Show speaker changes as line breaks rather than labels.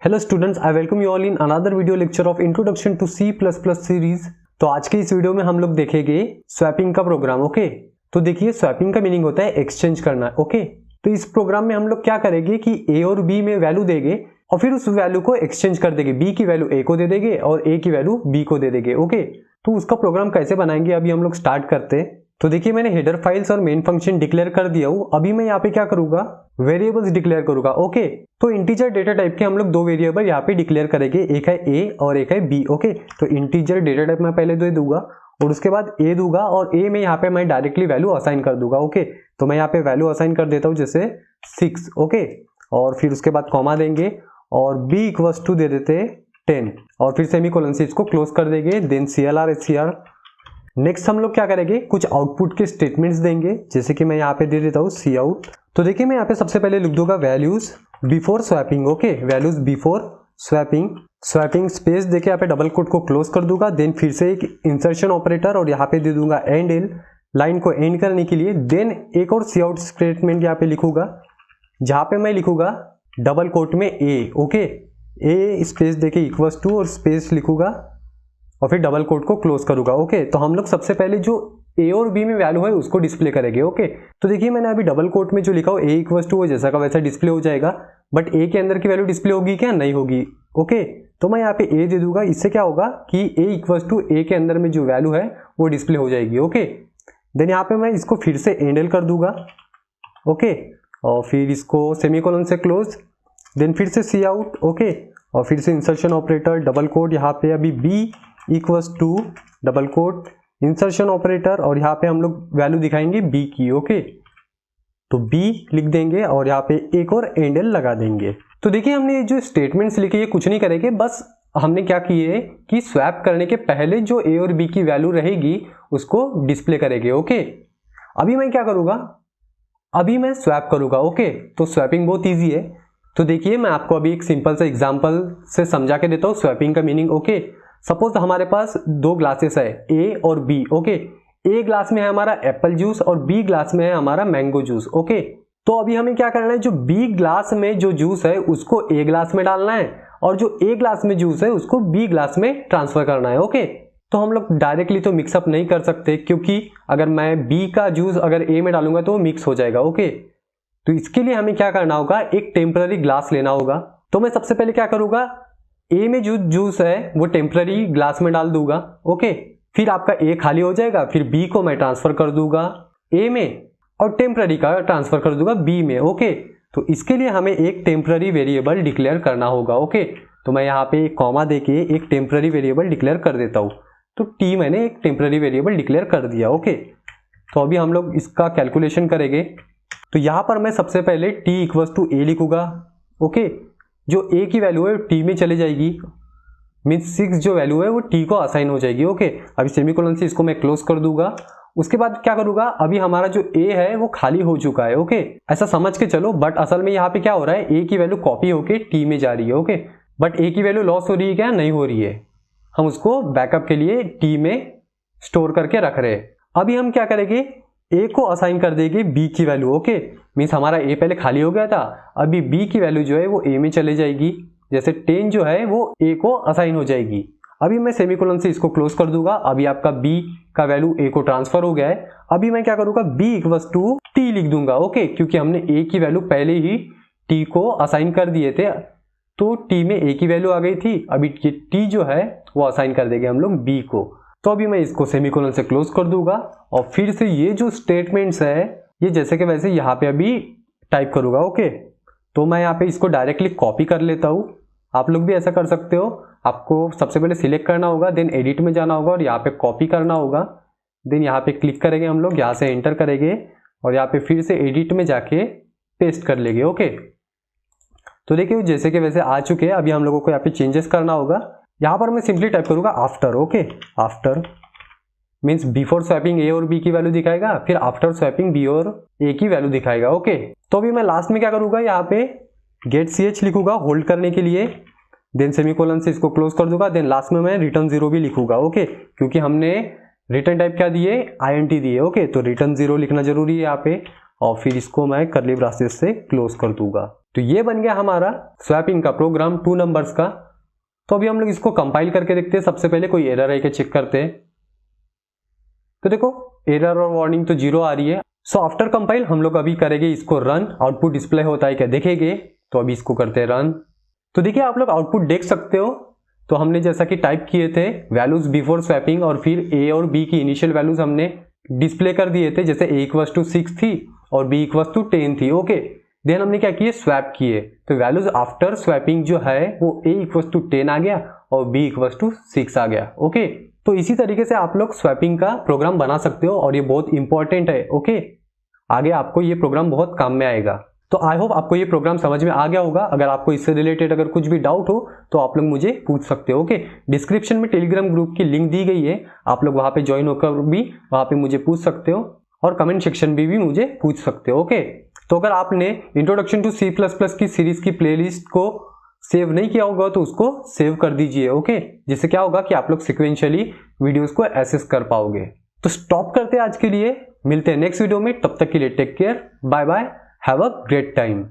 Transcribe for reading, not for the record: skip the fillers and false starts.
Hello students, I welcome you all in another video lecture of introduction to C plus plus series. तो आज के इस video में हम लोग देखेंगे स्वैपिंग का प्रोग्राम। ओके, तो देखिए स्वैपिंग का मीनिंग होता है एक्सचेंज करना। ओके, तो इस प्रोग्राम में हम लोग क्या करेंगे कि ए और बी में वैल्यू देंगे और फिर उस वैल्यू को एक्सचेंज कर देंगे। बी की वैल्यू ए को दे देंगे और ए की वैल्यू बी को दे देंगे। ओके, तो उसका प्रोग्राम कैसे बनाएंगे अभी हम लोग स्टार्ट करते हैं। तो देखिए मैंने हेडर फाइल्स और मेन फंक्शन डिक्लेयर कर दिया हूं। अभी मैं यहाँ पे क्या करूंगा, वेरिएबल्स डिक्लेयर करूंगा। ओके, तो इंटीजर डेटा टाइप के हम लोग दो वेरिएबल यहाँ पे डिक्लेयर करेंगे, एक है ए और एक है बी। ओके, तो इंटीजर डेटा टाइप मैं पहले दे दूंगा और उसके बाद ए दूंगा और ए में यहाँ पे मैं डायरेक्टली वैल्यू असाइन कर दूंगा। ओके, तो मैं यहाँ पे वैल्यू असाइन कर देता हूँ जैसे 6। ओके, और फिर उसके बाद कॉमा देंगे और बी इक्वल्स टू दे देते 10 और फिर सेमीकोलन से इसको क्लोज कर देंगे। Then CLR SCR। नेक्स्ट हम लोग क्या करेंगे, कुछ आउटपुट के स्टेटमेंट्स देंगे, जैसे कि मैं यहाँ पे दे देता हूँ सी आउट। तो देखिए मैं यहाँ पे सबसे पहले लिख दूंगा values before swapping. Okay, values before swapping, swapping space देके यहाँ पे डबल कोट को क्लोज कर दूंगा। देन फिर से एक इंसर्शन ऑपरेटर और यहाँ पे दे दूंगा एंड एल, लाइन को एंड करने के लिए। देन एक और सी आउट स्टेटमेंट यहाँ पे लिखूंगा, जहाँ पे मैं लिखूंगा डबल कोट में ए। ओके, ए स्पेस देके इक्वल्स टू और स्पेस लिखूंगा और फिर डबल कोट को क्लोज करूंगा। ओके, तो हम लोग सबसे पहले जो ए और बी में वैल्यू है उसको डिस्प्ले करेंगे। ओके, तो देखिए मैंने अभी डबल कोट में जो लिखा हो ए इक्वल्स टू, वो जैसा का वैसा डिस्प्ले हो जाएगा, बट ए के अंदर की वैल्यू डिस्प्ले होगी क्या, नहीं होगी। ओके, तो मैं यहाँ पे ए दे दूंगा। इससे क्या होगा कि ए इक्वल्स टू ए के अंदर में जो वैल्यू है वो डिस्प्ले हो जाएगी। ओके, देन यहाँ पे मैं इसको फिर से एंडल कर दूंगा। ओके, और फिर इसको सेमीकोलन से क्लोज, देन फिर से सी आउट। ओके, और फिर से इंसर्शन ऑपरेटर डबल कोट, यहाँ पे अभी B equals to double quote insertion operator और यहाँ पे हम लोग वैल्यू दिखाएंगे बी की। ओके, तो बी लिख देंगे और यहाँ पे एक और एंडल लगा देंगे। तो देखिए हमने ये जो स्टेटमेंट्स लिखे ये कुछ नहीं करेंगे, बस हमने क्या किए कि स्वैप करने के पहले जो ए और बी की वैल्यू रहेगी उसको डिस्प्ले करेंगे। ओके, अभी मैं क्या करूँगा, अभी मैं स्वैप करूँगा। ओके, तो स्वैपिंग बहुत ईजी है। तो देखिए मैं आपको अभी एक सिंपल सा एग्जाम्पल से समझा के देता हूँ स्वैपिंग का मीनिंग। ओके, सपोज हमारे पास दो ग्लासेस है ए और बी। ओके, ए ग्लास में है हमारा एप्पल जूस और बी ग्लास में है हमारा मैंगो जूस। ओके, तो अभी हमें क्या करना है, जो बी ग्लास में जो जूस है उसको ए ग्लास में डालना है और जो ए ग्लास में जूस है उसको बी ग्लास में ट्रांसफर करना है। ओके, तो हम लोग डायरेक्टली तो मिक्सअप नहीं कर सकते, क्योंकि अगर मैं बी का जूस अगर ए में डालूंगा तो वो मिक्स हो जाएगा। ओके, तो इसके लिए हमें क्या करना होगा, एक टेम्पररी ग्लास लेना होगा। तो मैं सबसे पहले क्या करूंगा, ए में जो जूस है वो टेम्पररी ग्लास में डाल दूंगा। ओके, फिर आपका ए खाली हो जाएगा, फिर बी को मैं ट्रांसफर कर दूंगा ए में और टेम्पररी का ट्रांसफर कर दूंगा बी में। ओके, तो इसके लिए हमें एक टेम्पररी वेरिएबल डिक्लेयर करना होगा। ओके, तो मैं यहाँ पे एक कॉमा देके एक टेम्पररी वेरिएबल डिक्लेयर कर देता हूँ। तो टी मैंने एक टेम्पररी वेरिएबल डिक्लेयर कर दिया। ओके, तो अभी हम लोग इसका कैलकुलेशन करेंगे। तो यहाँ पर मैं सबसे पहले टी इक्वल्स टू ए लिखूंगा। ओके, जो ए की वैल्यू है टी में चले जाएगी, मीन्स 6 जो वैल्यू है वो टी को असाइन हो जाएगी। ओके, अभी सेमीकोलन से इसको मैं क्लोज कर दूंगा। उसके बाद क्या करूंगा, अभी हमारा जो ए है वो खाली हो चुका है। ओके, ऐसा समझ के चलो, बट असल में यहाँ पे क्या हो रहा है, ए की वैल्यू कॉपी होके टी में जा रही है। ओके, बट ए की वैल्यू लॉस हो रही है क्या, नहीं हो रही है, हम उसको बैकअप के लिए टी में स्टोर करके रख रहे हैं। अभी हम क्या करेंगे, ए को असाइन कर देंगे बी की वैल्यू। ओके, मीन्स हमारा ए पहले खाली हो गया था, अभी बी की वैल्यू जो है वो ए में चले जाएगी, जैसे 10 जो है वो ए को असाइन हो जाएगी। अभी मैं सेमीकोलन से इसको क्लोज कर दूंगा। अभी आपका बी का वैल्यू ए को ट्रांसफर हो गया है। अभी मैं क्या करूंगा, बी इक्वल्स टू टी लिख दूंगा। ओके, क्योंकि हमने ए की वैल्यू पहले ही टी को असाइन कर दिए थे, तो टी में ए की वैल्यू आ गई थी। अभी ये टी जो है वो असाइन कर देंगे हम लोग बी को। तो अभी मैं इसको सेमीकोलन से क्लोज कर दूंगा और फिर से ये जो स्टेटमेंट्स है ये जैसे कि वैसे यहाँ पे अभी टाइप करूंगा। ओके, तो मैं यहाँ पे इसको डायरेक्टली कॉपी कर लेता हूँ। आप लोग भी ऐसा कर सकते हो। आपको सबसे पहले सिलेक्ट करना होगा, देन एडिट में जाना होगा और यहाँ पे कॉपी करना होगा। देन यहाँ पे क्लिक करेंगे हम लोग, यहाँ से एंटर करेंगे और यहाँ पे फिर से एडिट में जाके पेस्ट कर लेंगे। ओके, तो देखिए जैसे कि वैसे आ चुके हैं। अभी हम लोगों को यहाँ पे चेंजेस करना होगा। यहाँ पर मैं सिंपली टाइप करूंगा after. Okay, after means before swapping A और बी की वैल्यू दिखाएगा, फिर आफ्टर स्वैपिंग बी और ए की वैल्यू दिखाएगा। ओके, तो अभी मैं लास्ट में क्या करूंगा, यहाँ पे गेट ch लिखूंगा होल्ड करने के लिए, देन सेमीकोलन से इसको क्लोज कर दूंगा। देन लास्ट में मैं रिटर्न 0 भी लिखूंगा। ओके, क्योंकि हमने रिटर्न टाइप क्या दिए, INT दिए। ओके, तो रिटर्न 0 लिखना जरूरी है यहाँ पे और फिर इसको मैं कर्ली ब्रासेस से क्लोज कर दूंगा। तो ये बन गया हमारा स्वैपिंग का प्रोग्राम 2 नंबर्स का। तो अभी हम लोग इसको कंपाइल करके देखते हैं। सबसे पहले कोई एरर है क्या चेक करते हैं। तो देखो एरर और वार्निंग तो 0 आ रही है। सो आफ्टर कंपाइल हम लोग अभी करेंगे इसको रन। आउटपुट डिस्प्ले होता है क्या देखेंगे। तो अभी इसको करते हैं रन। तो देखिए आप लोग आउटपुट देख सकते हो। तो हमने जैसा कि टाइप किए थे वैल्यूज बिफोर स्वैपिंग और फिर ए और बी की इनिशियल वैल्यूज हमने डिस्प्ले कर दिए थे। जैसे a = 6 थी और b = 10 थी। ओके, देन हमने क्या किए स्वैप किए। तो वैल्यूज आफ्टर स्वैपिंग जो है वो a = 10 आ गया और b = 6 आ गया। ओके, तो इसी तरीके से आप लोग स्वैपिंग का प्रोग्राम बना सकते हो और ये बहुत इंपॉर्टेंट है। ओके, आगे आपको ये प्रोग्राम बहुत काम में आएगा। तो आई होप आपको ये प्रोग्राम समझ में आ गया होगा। अगर आपको इससे रिलेटेड अगर कुछ भी डाउट हो तो आप लोग मुझे पूछ सकते हो। ओके, डिस्क्रिप्शन में टेलीग्राम ग्रुप की लिंक दी गई है, आप लोग वहां पे ज्वाइन होकर भी वहां पे मुझे पूछ सकते हो और कमेंट सेक्शन में भी मुझे पूछ सकते हो। ओके, तो अगर आपने इंट्रोडक्शन टू C++ की सीरीज की प्लेलिस्ट को सेव नहीं किया होगा तो उसको सेव कर दीजिए। ओके, जिससे क्या होगा कि आप लोग सिक्वेंशियली वीडियोस को एक्सेस कर पाओगे। तो स्टॉप करते हैं आज के लिए, मिलते हैं नेक्स्ट वीडियो में। तब तक के लिए take care, bye bye, have a great time.